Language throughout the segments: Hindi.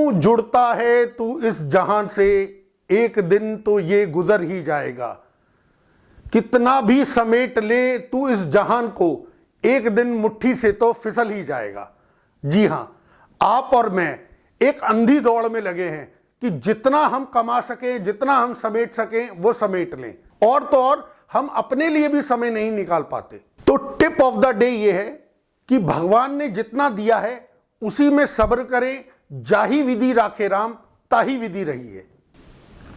क्यों जुड़ता है तू इस जहां से, एक दिन तो ये गुजर ही जाएगा। कितना भी समेट ले तू इस जहान को, एक दिन मुट्ठी से तो फिसल ही जाएगा। जी हां, आप और मैं एक अंधी दौड़ में लगे हैं कि जितना हम कमा सकें, जितना हम समेट सकें वो समेट लें, और तो और हम अपने लिए भी समय नहीं निकाल पाते। तो टिप ऑफ द डे ये है कि भगवान ने जितना दिया है उसी में सब्र करें। जाही विधि राखे राम, ताही विधि रही है।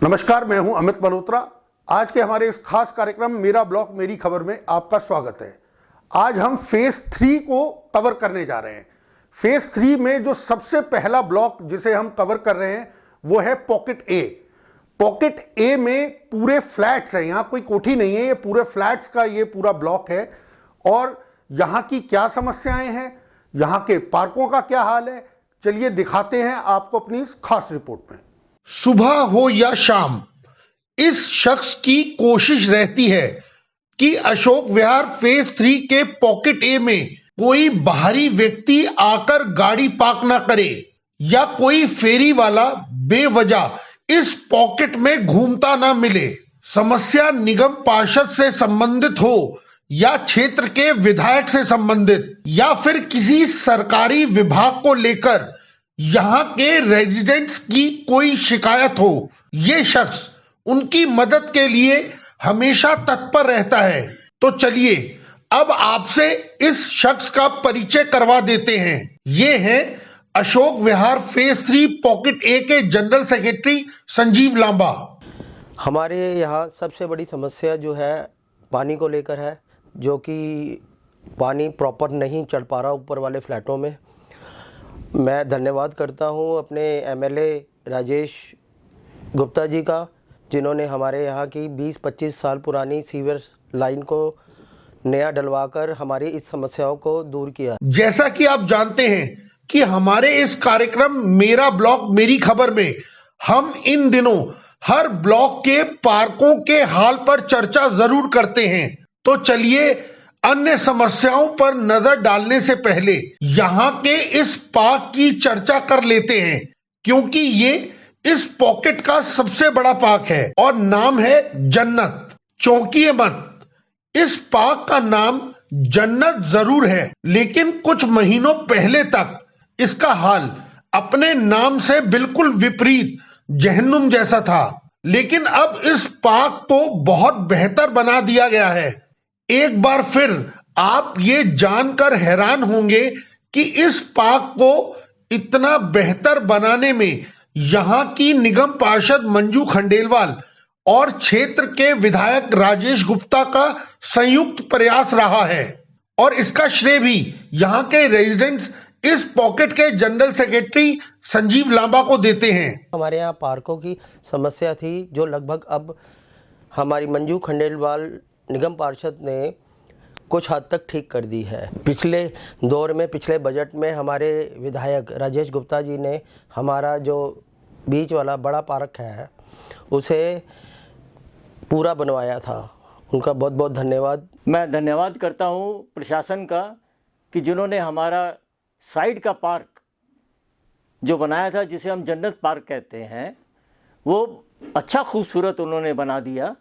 नमस्कार, मैं हूं अमित मल्होत्रा। आज के हमारे इस खास कार्यक्रम मेरा ब्लॉग मेरी खबर में आपका स्वागत है। आज हम फेज 3 को कवर करने जा रहे हैं। फेज 3 में जो सबसे पहला ब्लॉक जिसे हम कवर कर रहे हैं वो है पॉकेट ए। पॉकेट ए में पूरे फ्लैट्स हैं, यहां कोई कोठी नहीं है, ये पूरे फ्लैट्स का ये पूरा ब्लॉक है। और यहां की क्या समस्याएं हैं, यहां के पार्कों का क्या हाल है, चलिए दिखाते हैं आपको अपनी इस खास रिपोर्ट में। सुबह हो या शाम, इस शख्स की कोशिश रहती है कि अशोक विहार फेज 3 के पॉकेट ए में कोई बाहरी व्यक्ति आकर गाड़ी पार्क ना करे या कोई फेरी वाला बेवजह इस पॉकेट में घूमता ना मिले। समस्या निगम पार्षद से संबंधित हो या क्षेत्र के विधायक से संबंधित या फिर किसी सरकारी विभाग को लेकर यहाँ के रेजिडेंट्स की कोई शिकायत हो, ये शख्स उनकी मदद के लिए हमेशा तत्पर रहता है। तो चलिए अब आपसे इस शख्स का परिचय करवा देते हैं। ये हैं अशोक विहार फेज 3 पॉकेट ए के जनरल सेक्रेटरी संजीव लांबा। हमारे यहाँ सबसे बड़ी समस्या जो है पानी को लेकर है, जो कि पानी प्रॉपर नहीं चढ़ पा रहा ऊपर वाले फ्लैटों में। मैं धन्यवाद करता हूँ अपने एमएलए राजेश गुप्ता जी का, जिन्होंने हमारे यहाँ की 20-25 साल पुरानी सीवर लाइन को नया डलवाकर हमारी इस समस्याओं को दूर किया। जैसा कि आप जानते हैं कि हमारे इस कार्यक्रम मेरा ब्लॉग मेरी खबर में हम इन दिनों हर ब्लॉक के पार्कों के हाल पर चर्चा जरूर करते हैं। तो चलिए अन्य समस्याओं पर नजर डालने से पहले यहाँ के इस पार्क की चर्चा कर लेते हैं, क्योंकि ये इस पॉकेट का सबसे बड़ा पार्क है और नाम है जन्नत। चौंकिए मत, इस पार्क का नाम जन्नत जरूर है, लेकिन कुछ महीनों पहले तक इसका हाल अपने नाम से बिल्कुल विपरीत जहन्नुम जैसा था। लेकिन अब इस पार्क को बहुत बेहतर बना दिया गया है। एक बार फिर आप ये जानकर हैरान होंगे कि इस पार्क को इतना बेहतर बनाने में यहाँ की निगम पार्षद मंजू खंडेलवाल और क्षेत्र के विधायक राजेश गुप्ता का संयुक्त प्रयास रहा है। और इसका श्रेय भी यहाँ के रेजिडेंट्स इस पॉकेट के जनरल सेक्रेटरी संजीव लांबा को देते हैं। हमारे यहाँ पार्कों की समस्या थी, जो लगभग अब हमारी मंजू खंडेलवाल निगम पार्षद ने कुछ हद तक ठीक कर दी है। पिछले दौर में, पिछले बजट में हमारे विधायक राजेश गुप्ता जी ने हमारा जो बीच वाला बड़ा पार्क है उसे पूरा बनवाया था। उनका बहुत बहुत धन्यवाद। मैं धन्यवाद करता हूँ प्रशासन का कि जिन्होंने हमारा साइड का पार्क जो बनाया था, जिसे हम जन्नत पार्क कहते हैं, वो अच्छा खूबसूरत उन्होंने बना दिया।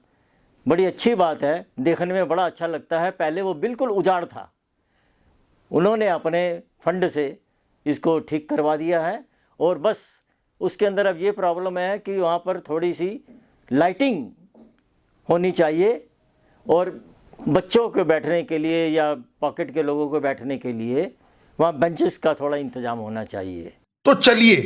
बड़ी अच्छी बात है, देखने में बड़ा अच्छा लगता है। पहले वो बिल्कुल उजाड़ था, उन्होंने अपने फंड से इसको ठीक करवा दिया है। और बस उसके अंदर अब ये प्रॉब्लम है कि वहाँ पर थोड़ी सी लाइटिंग होनी चाहिए और बच्चों के बैठने के लिए या पॉकेट के लोगों को बैठने के लिए वहाँ बेंचेस का थोड़ा इंतजाम होना चाहिए। तो चलिए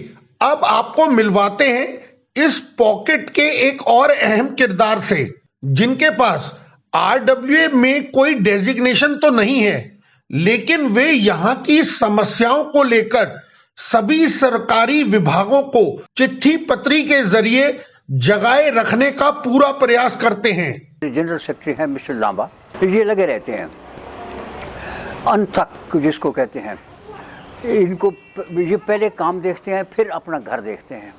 अब आपको मिलवाते हैं इस पॉकेट के एक और अहम किरदार से, जिनके पास आरडब्ल्यूए में कोई डेजिग्नेशन तो नहीं है, लेकिन वे यहाँ की समस्याओं को लेकर सभी सरकारी विभागों को चिट्ठी पत्री के जरिए जगाए रखने का पूरा प्रयास करते हैं। जनरल सेक्रेटरी हैं मिस्टर लांबा, ये लगे रहते हैं अनथक जिसको कहते हैं। इनको ये पहले काम देखते हैं, फिर अपना घर देखते हैं।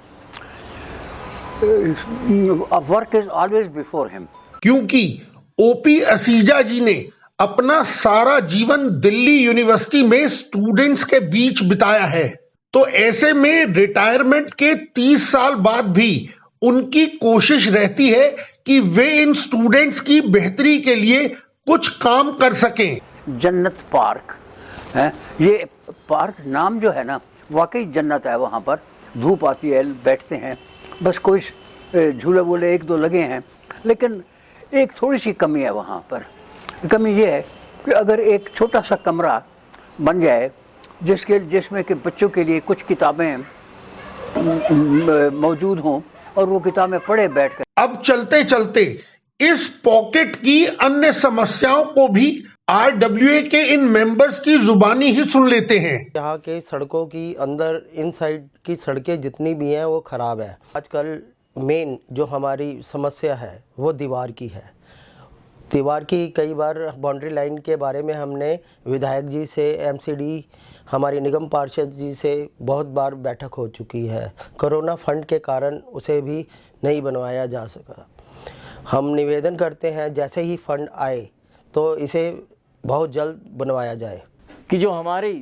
Work is always before him. क्योंकि ओपी असीजा जी ने अपना सारा जीवन दिल्ली यूनिवर्सिटी में स्टूडेंट्स के बीच बिताया है। तो ऐसे में रिटायरमेंट के 30 साल बाद भी उनकी कोशिश रहती है कि वे इन स्टूडेंट्स की बेहतरी के लिए कुछ काम कर सकें। जन्नत पार्क है ये पार्क, नाम जो है ना वाकई जन्नत है। वहाँ पर धूप आती है, बैठते हैं, बस कोई झूले वूले एक दो लगे हैं, लेकिन एक थोड़ी सी कमी है वहाँ पर। कमी ये है कि अगर एक छोटा सा कमरा बन जाए जिसमें कि बच्चों के लिए कुछ किताबें मौजूद हों और वो किताबें पढ़े बैठकर। अब चलते चलते इस पॉकेट की अन्य समस्याओं को भी RWA के इन मेंबर्स की जुबानी ही सुन लेते हैं। यहाँ के सड़कों की अंदर इन साइड की सड़कें जितनी भी हैं वो ख़राब है। आजकल मेन जो हमारी समस्या है वो दीवार की है। दीवार की कई बार बाउंड्री लाइन के बारे में हमने विधायक जी से, MCD, हमारी निगम पार्षद जी से बहुत बार बैठक हो चुकी है। कोरोना फंड के कारण उसे भी नहीं बनवाया जा सका। हम निवेदन करते हैं जैसे ही फंड आए तो इसे बहुत जल्द बनवाया जाए। कि जो हमारी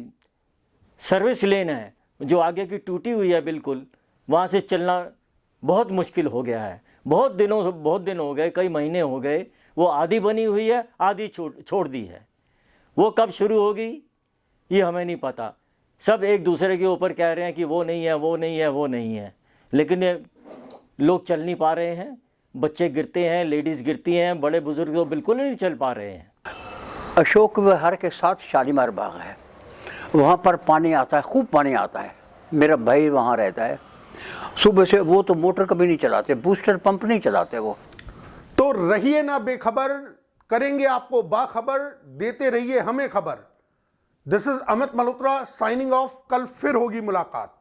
सर्विस लेन है जो आगे की टूटी हुई है बिल्कुल, वहाँ से चलना बहुत मुश्किल हो गया है। बहुत दिन हो गए, कई महीने हो गए, वो आधी बनी हुई है, आधी छोड़ दी है। वो कब शुरू होगी ये हमें नहीं पता। सब एक दूसरे के ऊपर कह रहे हैं कि वो नहीं है, वो नहीं है, वो नहीं है, लेकिन ये लोग चल नहीं पा रहे हैं। बच्चे गिरते हैं, लेडीज़ गिरती हैं, बड़े बुजुर्ग तो बिल्कुल नहीं चल पा रहे हैं। अशोक विहार के साथ शालीमार बाग है, वहाँ पर पानी आता है, खूब पानी आता है। मेरा भाई वहाँ रहता है, सुबह से वो तो मोटर कभी नहीं चलाते, बूस्टर पंप नहीं चलाते वो। तो रहिए ना बेखबर, करेंगे आपको बाखबर, देते रहिए हमें खबर। This is Amit Malhotra signing off. कल फिर होगी मुलाकात।